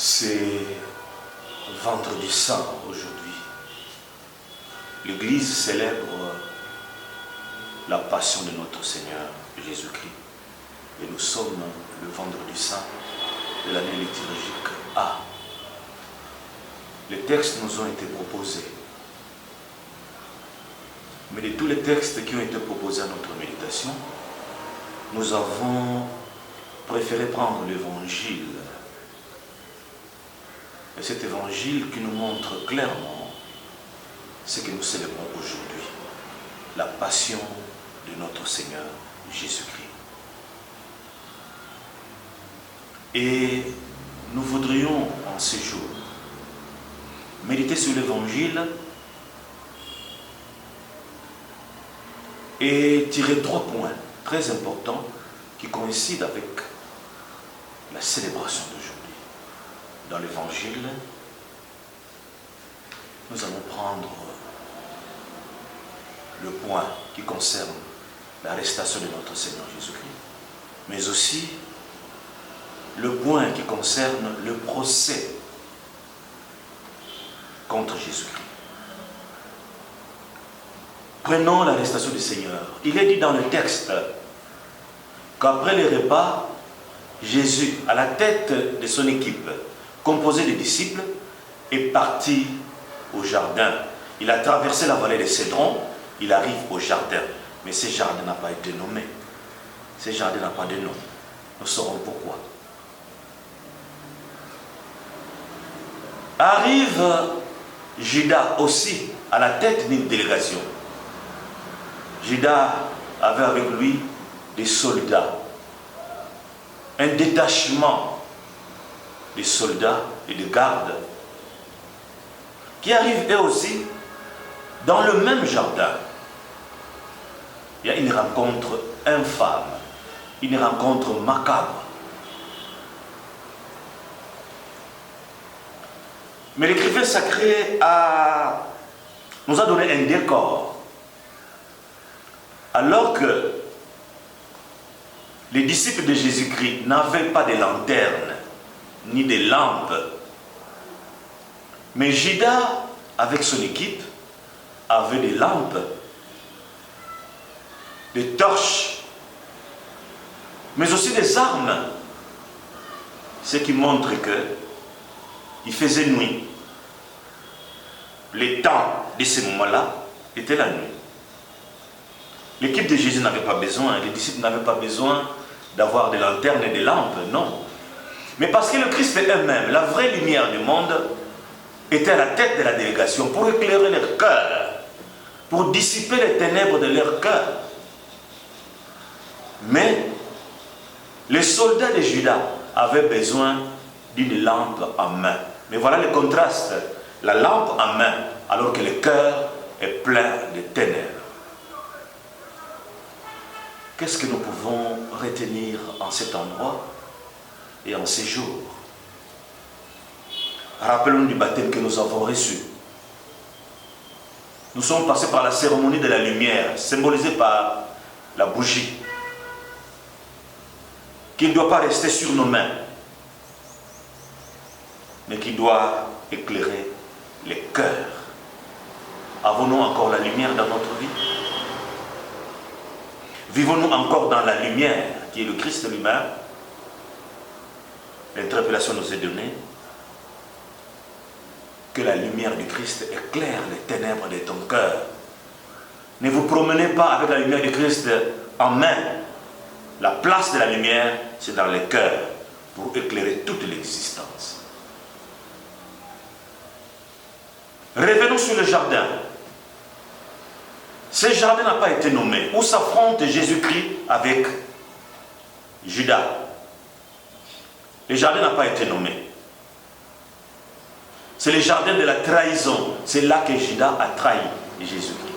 C'est vendredi saint aujourd'hui. L'Église célèbre la passion de notre Seigneur Jésus-Christ. Et nous sommes le vendredi saint de l'année liturgique A. Les textes nous ont été proposés. Mais de tous les textes qui ont été proposés à notre méditation, nous avons préféré prendre l'évangile. Et cet évangile qui nous montre clairement ce que nous célébrons aujourd'hui, la passion de notre Seigneur Jésus-Christ. Et nous voudrions en ces jours méditer sur l'évangile et tirer 3 points très importants qui coïncident avec la célébration d'aujourd'hui. Dans l'évangile, nous allons prendre le point qui concerne l'arrestation de notre Seigneur Jésus-Christ, mais aussi le point qui concerne le procès contre Jésus-Christ. Prenons l'arrestation du Seigneur. Il est dit dans le texte qu'après les repas, Jésus, à la tête de son équipe, composée de disciples, est parti au jardin. Il a traversé la vallée de Cédron, il arrive au jardin. Mais ce jardin n'a pas été nommé. Ce jardin n'a pas de nom. Nous saurons pourquoi. Arrive Judas aussi, à la tête d'une délégation. Judas avait avec lui des soldats, un détachement de soldats et de gardes qui arrivent eux aussi dans le même jardin. Il y a une rencontre infâme, une rencontre macabre. Mais l'écrivain sacré nous a donné un décor. Alors que les disciples de Jésus-Christ n'avaient pas de lanterne, ni de lampes, mais Judas, avec son équipe, avait des lampes, des torches, mais aussi des armes, ce qui montre qu'il faisait nuit. Le temps de ce moment-là était la nuit. L'équipe de Jésus n'avait pas besoin, les disciples n'avaient pas besoin d'avoir des lanternes et des lampes, non. Mais parce que le Christ eux-mêmes, la vraie lumière du monde, était à la tête de la délégation pour éclairer leur cœur, pour dissiper les ténèbres de leur cœur. Mais les soldats de Judas avaient besoin d'une lampe en main. Mais voilà le contraste, la lampe en main, alors que le cœur est plein de ténèbres. Qu'est-ce que nous pouvons retenir en cet endroit et en ces jours? Rappelons-nous du baptême que nous avons reçu. Nous sommes passés par la cérémonie de la lumière, symbolisée par la bougie, qui ne doit pas rester sur nos mains, mais qui doit éclairer les cœurs. Avons-nous encore la lumière dans notre vie? Vivons-nous encore dans la lumière qui est le Christ lui-même? L'interpellation nous est donnée que la lumière du Christ éclaire les ténèbres de ton cœur. Ne vous promenez pas avec la lumière du Christ en main. La place de la lumière, c'est dans les cœurs pour éclairer toute l'existence. Revenons sur le jardin. Ce jardin n'a pas été nommé. Où s'affronte Jésus-Christ avec Judas? Le jardin n'a pas été nommé. C'est le jardin de la trahison. C'est là que Judas a trahi Jésus-Christ.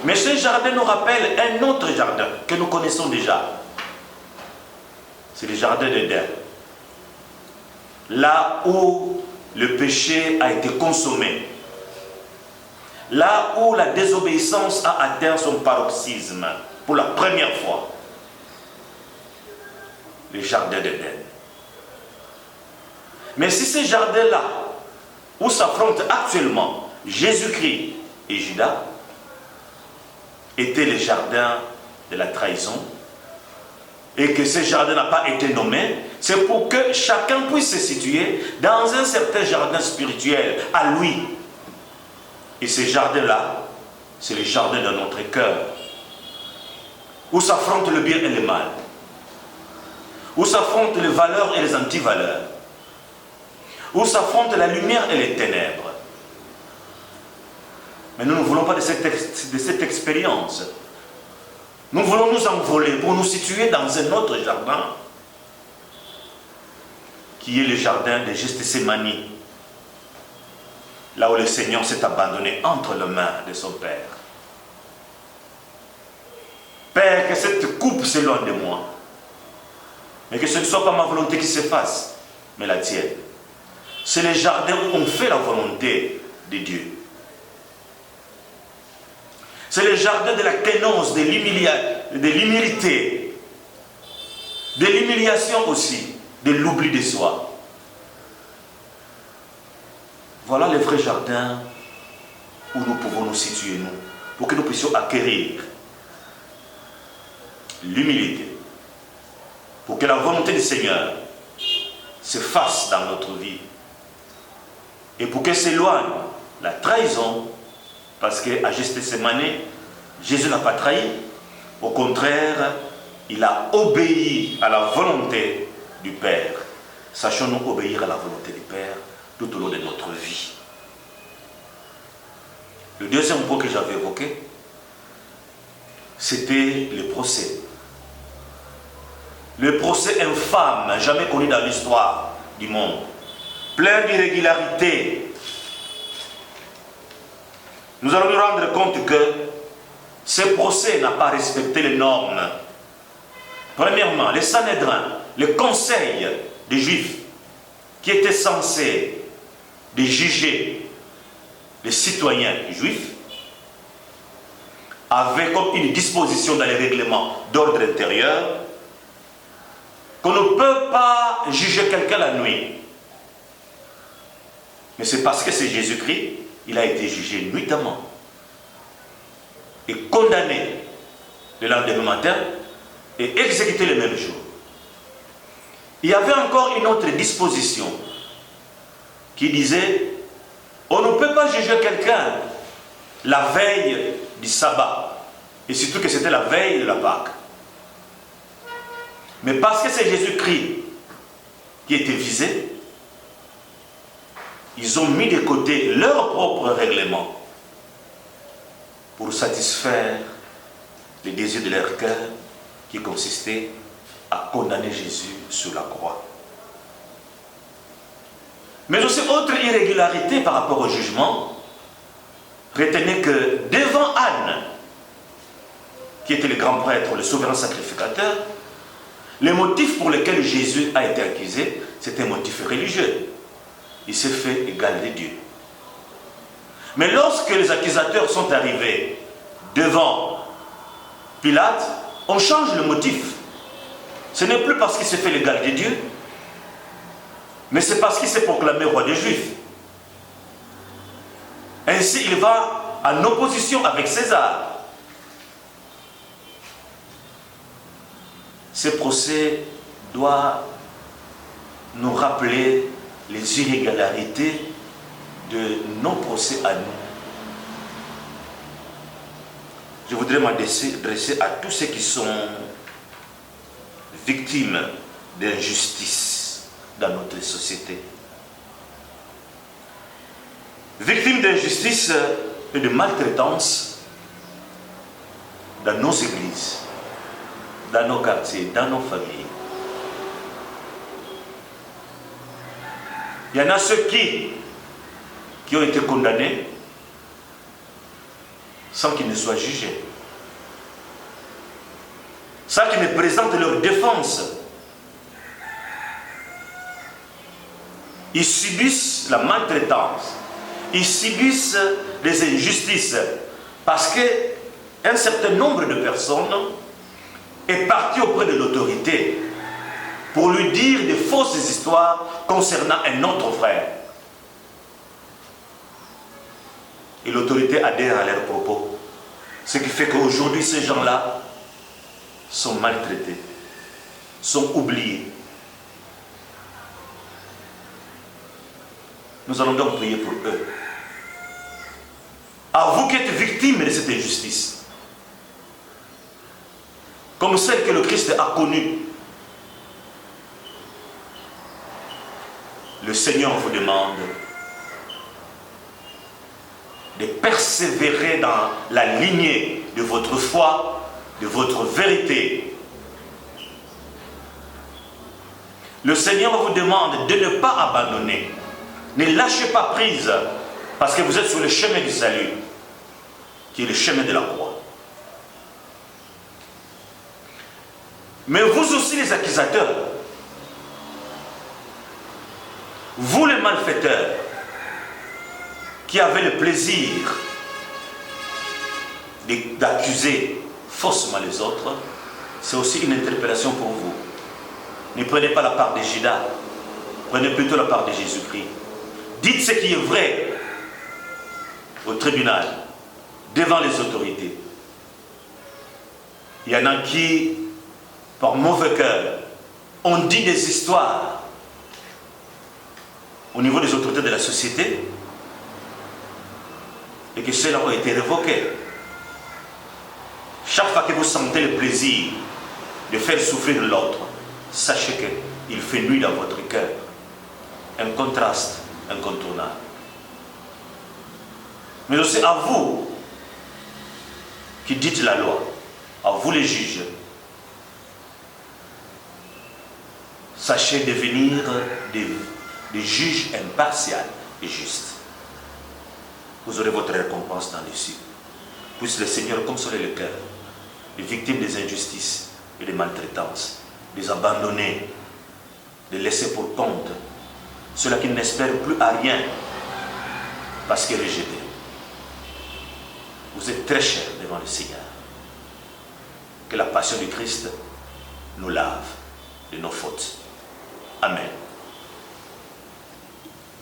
Mais ce jardin nous rappelle un autre jardin que nous connaissons déjà. C'est le jardin d'Éden. Là où le péché a été consommé. Là où la désobéissance a atteint son paroxysme pour la première fois. Le jardin d'Éden. Mais si ces jardins-là, où s'affrontent actuellement Jésus-Christ et Judas, étaient les jardins de la trahison, et que ce jardin n'a pas été nommé, c'est pour que chacun puisse se situer dans un certain jardin spirituel à lui. Et ce jardin-là, c'est le jardin de notre cœur, où s'affrontent le bien et le mal, où s'affrontent les valeurs et les antivaleurs, où s'affrontent la lumière et les ténèbres. Mais nous ne voulons pas de cette expérience. Nous voulons nous envoler pour nous situer dans un autre jardin, qui est le jardin de Gethsémani, là où le Seigneur s'est abandonné entre les mains de son Père. Père, que cette coupe s'éloigne de moi, mais que ce ne soit pas ma volonté qui se fasse, mais la tienne. C'est le jardin où on fait la volonté de Dieu. C'est le jardin de la kénose, de l'humilité, de l'humiliation aussi, de l'oubli de soi. Voilà le vrai jardin où nous pouvons nous situer, nous, pour que nous puissions acquérir l'humilité, pour que la volonté du Seigneur se fasse dans notre vie, et pour que s'éloigne la trahison, parce qu'à Gethsémani, Jésus n'a pas trahi, au contraire, il a obéi à la volonté du Père. Sachons-nous obéir à la volonté du Père tout au long de notre vie. Le deuxième point que j'avais évoqué, c'était le procès. Le procès infâme, jamais connu dans l'histoire du monde, plein d'irrégularités. Nous allons nous rendre compte que ce procès n'a pas respecté les normes. Premièrement, les Sanhédrins, le conseil des Juifs, qui était censé de juger les citoyens juifs, avait comme une disposition dans les règlements d'ordre intérieur qu'on ne peut pas juger quelqu'un la nuit. Mais c'est parce que c'est Jésus-Christ, il a été jugé nuitamment et condamné le lendemain matin et exécuté le même jour. Il y avait encore une autre disposition qui disait on ne peut pas juger quelqu'un la veille du sabbat, et surtout que c'était la veille de la Pâque. Mais parce que c'est Jésus-Christ qui était visé, ils ont mis de côté leur propre règlement pour satisfaire les désirs de leur cœur qui consistait à condamner Jésus sur la croix. Mais aussi, autre irrégularité par rapport au jugement, retenez que devant Anne, qui était le grand prêtre, le souverain sacrificateur, le motif pour lequel Jésus a été accusé, c'était un motif religieux. Il s'est fait égal de Dieu. Mais lorsque les accusateurs sont arrivés devant Pilate, on change le motif. Ce n'est plus parce qu'il s'est fait l'égal de Dieu, mais c'est parce qu'il s'est proclamé roi des Juifs. Ainsi, il va en opposition avec César. Ce procès doit nous rappeler les irrégularités de nos procès à nous. Je voudrais m'adresser à tous ceux qui sont victimes d'injustice dans notre société. Victimes d'injustice et de maltraitance dans nos églises, dans nos quartiers, dans nos familles. Il y en a ceux qui ont été condamnés sans qu'ils ne soient jugés, sans qu'ils ne présentent leur défense. Ils subissent la maltraitance, ils subissent les injustices, parce qu'un certain nombre de personnes est parti auprès de l'autorité pour lui dire de fausses histoires concernant un autre frère. Et l'autorité adhère à leurs propos. Ce qui fait qu'aujourd'hui, ces gens-là sont maltraités, sont oubliés. Nous allons donc prier pour eux. À vous qui êtes victimes de cette injustice, comme celle que le Christ a connue, le Seigneur vous demande de persévérer dans la lignée de votre foi, de votre vérité. Le Seigneur vous demande de ne pas abandonner. Ne lâchez pas prise, parce que vous êtes sur le chemin du salut, qui est le chemin de la croix. Mais vous aussi les accusateurs, vous les malfaiteurs, qui avez le plaisir d'accuser faussement les autres, c'est aussi une interpellation pour vous. Ne prenez pas la part de Judas, prenez plutôt la part de Jésus-Christ. Dites ce qui est vrai au tribunal, devant les autorités. Il y en a qui, par mauvais cœur, ont dit des histoires au niveau des autorités de la société et que cela a été révoqué. Chaque fois que vous sentez le plaisir de faire souffrir l'autre, sachez qu'il fait nuit dans votre cœur. Un contraste incontournable. Mais aussi à vous qui dites la loi, à vous les juges, sachez devenir des juges impartials et justes. Vous aurez votre récompense dans les cieux. Puisse le Seigneur consoler le cœur des victimes des injustices et des maltraitances, des abandonnés, de laisser pour compte ceux-là qui n'espèrent plus à rien parce qu'ils rejettent. Vous êtes très chers devant le Seigneur. Que la passion du Christ nous lave de nos fautes. Amen.